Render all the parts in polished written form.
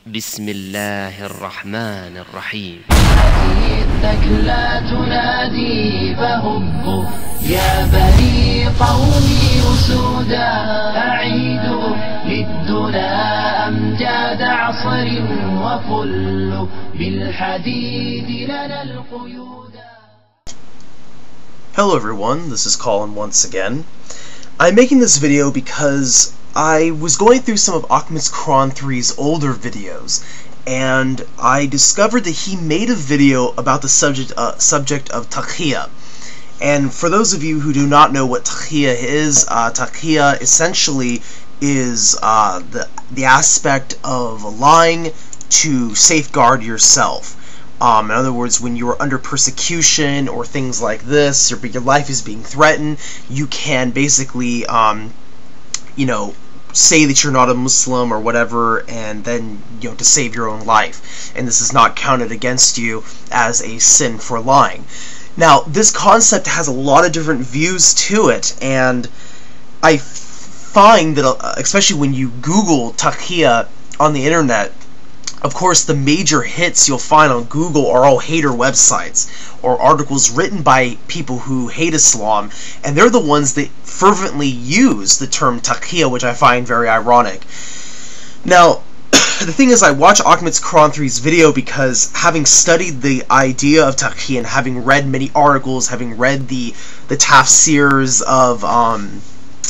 بسم الله الرحمن الرحيم. حديثك لا تنادي فهبوا يا بني قومي أسودا أعيدوا للدنا أمجاد عصر وفلوا بالحديد لنا القيود. Hello everyone, this is Colin once again. I'm making this video because I was going through some of Ahmed's Quran 3's older videos, and I discovered that he made a video about the subject of Taqqiya. And for those of you who do not know what Taqqiya is, Taqqiya essentially is the aspect of lying to safeguard yourself. In other words, when you are under persecution or things like this, or your life is being threatened, you can basically, say that you're not a Muslim or whatever, and then, to save your own life. And this is not counted against you as a sin for lying. Now, this concept has a lot of different views to it, and I find that, especially when you Google Taqqiya on the internet, of course, the major hits you'll find on Google are all hater websites or articles written by people who hate Islam, and they're the ones that fervently use the term Taqqiya, which I find very ironic. Now, the thing is, I watch Ahmed's Quran 3's video because, having studied the idea of Taqqiya and having read many articles, having read the Tafsirs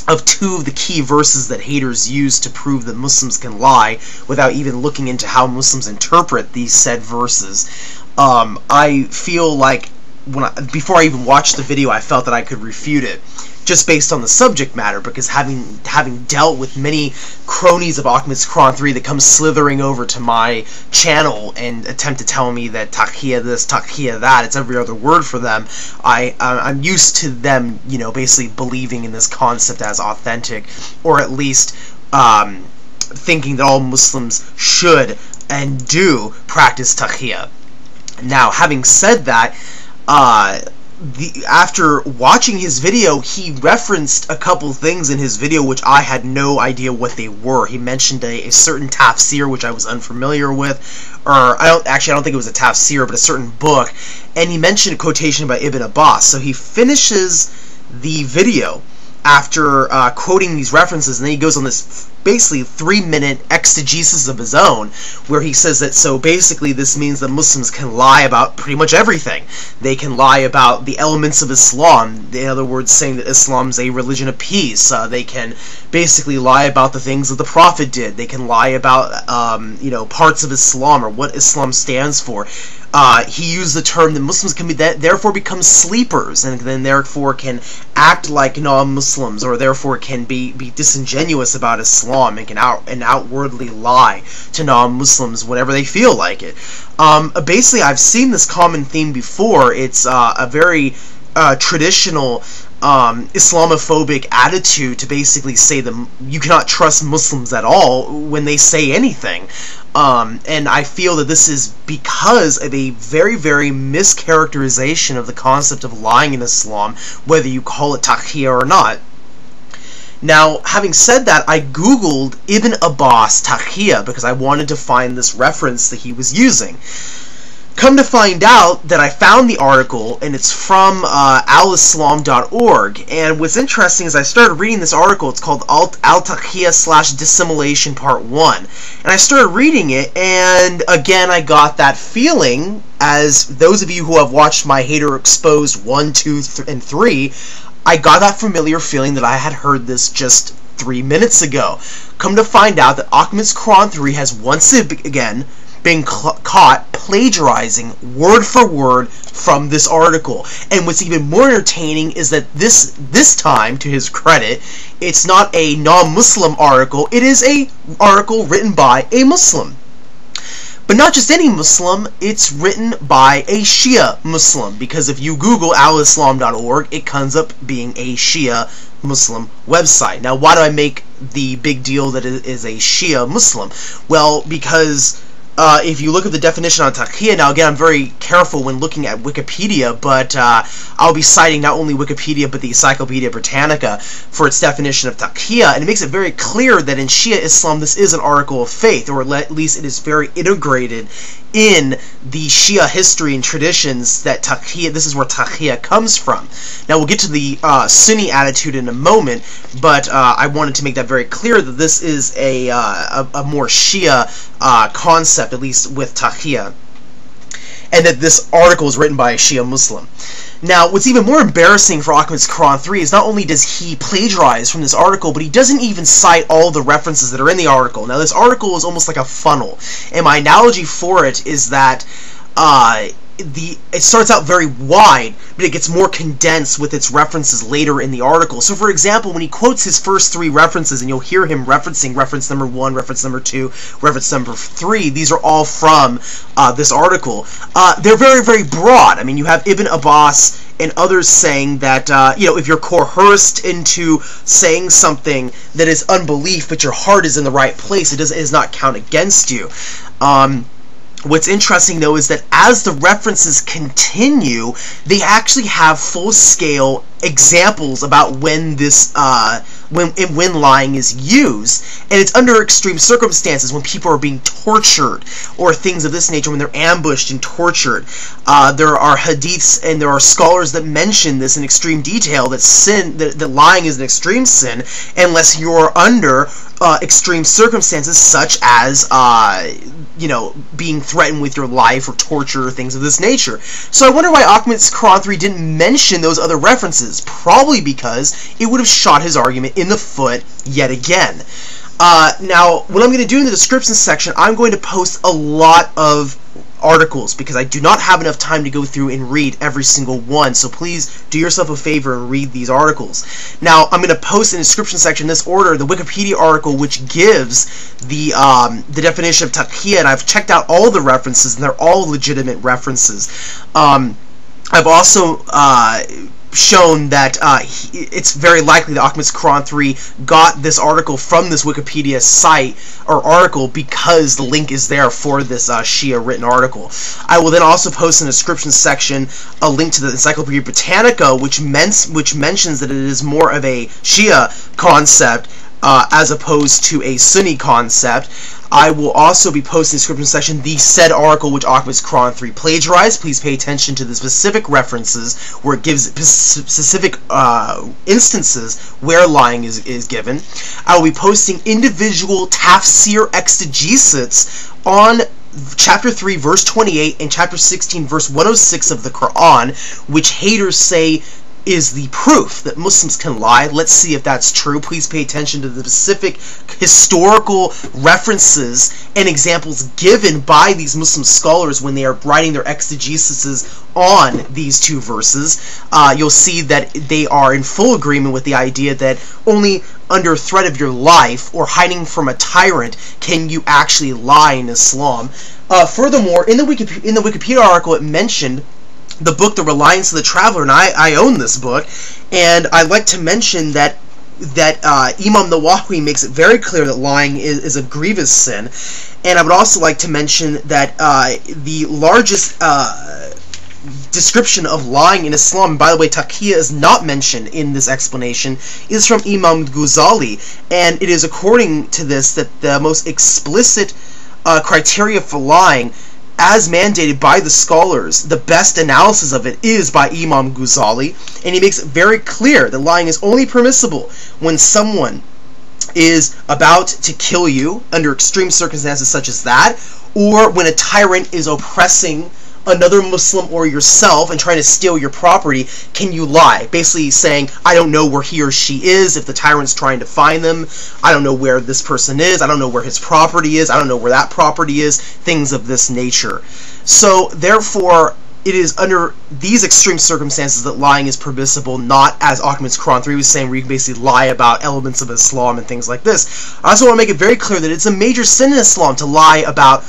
of two of the key verses that haters use to prove that Muslims can lie without even looking into how Muslims interpret these said verses, I feel like before I even watched the video, I felt that I could refute it just based on the subject matter, because having dealt with many cronies of Ahmed's Quran 3 that come slithering over to my channel and attempt to tell me that Taqqiya this, Taqqiya that, it's every other word for them, I'm used to them, basically believing in this concept as authentic, or at least thinking that all Muslims should and do practice Taqqiya. Now, having said that, after watching his video, he referenced a couple things in his video which I had no idea what they were. He mentioned a certain tafsir which I was unfamiliar with, or I don't think it was a tafsir, but a certain book, and he mentioned a quotation by Ibn Abbas. So he finishes the video after quoting these references, and then he goes on this basically 3-minute exegesis of his own, where he says that, so basically this means that Muslims can lie about pretty much everything. They can lie about the elements of Islam, in other words, saying that Islam's a religion of peace. They can basically lie about the things that the Prophet did. They can lie about, parts of Islam, or what Islam stands for. He used the term that Muslims can therefore become sleepers, and then therefore can act like non-Muslims, or therefore can be disingenuous about Islam, and can outwardly lie to non-Muslims whenever they feel like it. Basically, I've seen this common theme before. It's a very traditional Islamophobic attitude to basically say that you cannot trust Muslims at all when they say anything. And I feel that this is because of a very, very mischaracterization of the concept of lying in Islam, whether you call it Taqqiya or not. Now, having said that, I googled Ibn Abbas Taqqiya because I wanted to find this reference that he was using. Come to find out that I found the article, and it's from alislam.org, and what's interesting is I started reading this article. It's called Al-Taqqiya / Dissimulation Part 1, and I started reading it, and again I got that feeling, as those of you who have watched my Hater Exposed 1, 2, and 3, I got that familiar feeling that I had heard this just 3 minutes ago. Come to find out that Ahmed's Quran 3 has once again been caught plagiarizing word for word from this article. And what's even more entertaining is that this time, to his credit, it's not a non-Muslim article, it is a article written by a Muslim. But not just any Muslim, it's written by a Shia Muslim, because if you Google alislam.org, it comes up being a Shia Muslim website. Now, why do I make the big deal that it is a Shia Muslim? Well, because if you look at the definition on Taqqiya, now again, I'm very careful when looking at Wikipedia, but I'll be citing not only Wikipedia, but the Encyclopedia Britannica for its definition of Taqqiya, and it makes it very clear that in Shia Islam, this is an article of faith, or at least it is very integrated in the Shia history and traditions that Taqqiya, this is where Taqqiya comes from. Now, we'll get to the Sunni attitude in a moment, but I wanted to make that very clear that this is a more Shia concept, at least with Taqqiya, and that this article is written by a Shia Muslim. Now, what's even more embarrassing for Ahmad's Quran 3 is not only does he plagiarize from this article, but he doesn't even cite all the references that are in the article. Now, this article is almost like a funnel, and my analogy for it is that it starts out very wide, but it gets more condensed with its references later in the article. So, for example, when he quotes his first 3 references, and you'll hear him referencing reference number 1, reference number 2, reference number 3, these are all from this article. They're very, very broad. I mean, you have Ibn Abbas and others saying that, if you're coerced into saying something that is unbelief, but your heart is in the right place, it does not count against you. What's interesting, though, is that as the references continue, they actually have full-scale examples about when this when lying is used, and it's under extreme circumstances, when people are being tortured or things of this nature, when they're ambushed and tortured. There are hadiths and there are scholars that mention this in extreme detail, that lying is an extreme sin unless you're under extreme circumstances such as being threatened with your life or torture or things of this nature. So I wonder why Ahmad's Quran 3 didn't mention those other references. Probably because it would have shot his argument in the foot yet again. Now, what I'm going to do in the description section, I'm going to post a lot of articles because I do not have enough time to go through and read every single one, so please do yourself a favor and read these articles. Now, I'm going to post in the description section, in this order, the Wikipedia article which gives the definition of Taqqiya, and I've checked out all the references, and they're all legitimate references. I've also shown that it's very likely that Ahmad's Quran 3 got this article from this Wikipedia site or article because the link is there for this Shia written article. I will then also post in the description section a link to the Encyclopedia Britannica, which mentions that it is more of a Shia concept as opposed to a Sunni concept. I will also be posting in the description section the said article which Ahmad's Quran 3 plagiarized. Please pay attention to the specific references where it gives specific instances where lying is given. I will be posting individual tafsir exegesis on chapter 3 verse 28 and chapter 16 verse 106 of the Quran, which haters say is the proof that Muslims can lie. Let's see if that's true. Please pay attention to the specific historical references and examples given by these Muslim scholars when they are writing their exegesis on these 2 verses. You'll see that they are in full agreement with the idea that only under threat of your life or hiding from a tyrant can you actually lie in Islam. Furthermore, in the Wikipedia article, it mentioned the book The Reliance of the Traveler, and I own this book, and I'd like to mention that Imam Nawawi makes it very clear that lying is a grievous sin, and I would also like to mention that the largest description of lying in Islam, and by the way, Taqqiya is not mentioned in this explanation, is from Imam Ghazali, and it is according to this that the most explicit criteria for lying, as mandated by the scholars, the best analysis of it is by Imam Ghazali, and he makes it very clear that lying is only permissible when someone is about to kill you under extreme circumstances such as that, or when a tyrant is oppressing another Muslim or yourself and trying to steal your property. Can you lie? Basically saying, I don't know where he or she is, if the tyrant's trying to find them, I don't know where this person is, I don't know where his property is, I don't know where that property is, things of this nature. So, therefore, it is under these extreme circumstances that lying is permissible, not as Ahmad's Quran 3 was saying, where you can basically lie about elements of Islam and things like this. I also want to make it very clear that it's a major sin in Islam to lie about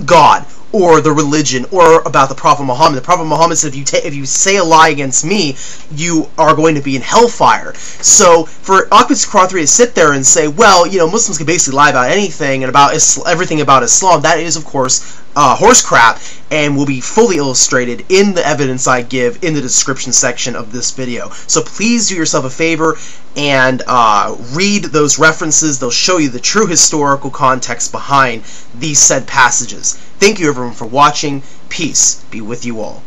God, or the religion, or about the Prophet Muhammad. The Prophet Muhammad said, if you say a lie against me, you are going to be in hellfire. So for Ahmed Quadri to sit there and say, well, you know, Muslims can basically lie about anything and about everything about Islam, that is, of course, horse crap, and will be fully illustrated in the evidence I give in the description section of this video. So please do yourself a favor and read those references. They'll show you the true historical context behind these said passages. Thank you everyone for watching. Peace be with you all.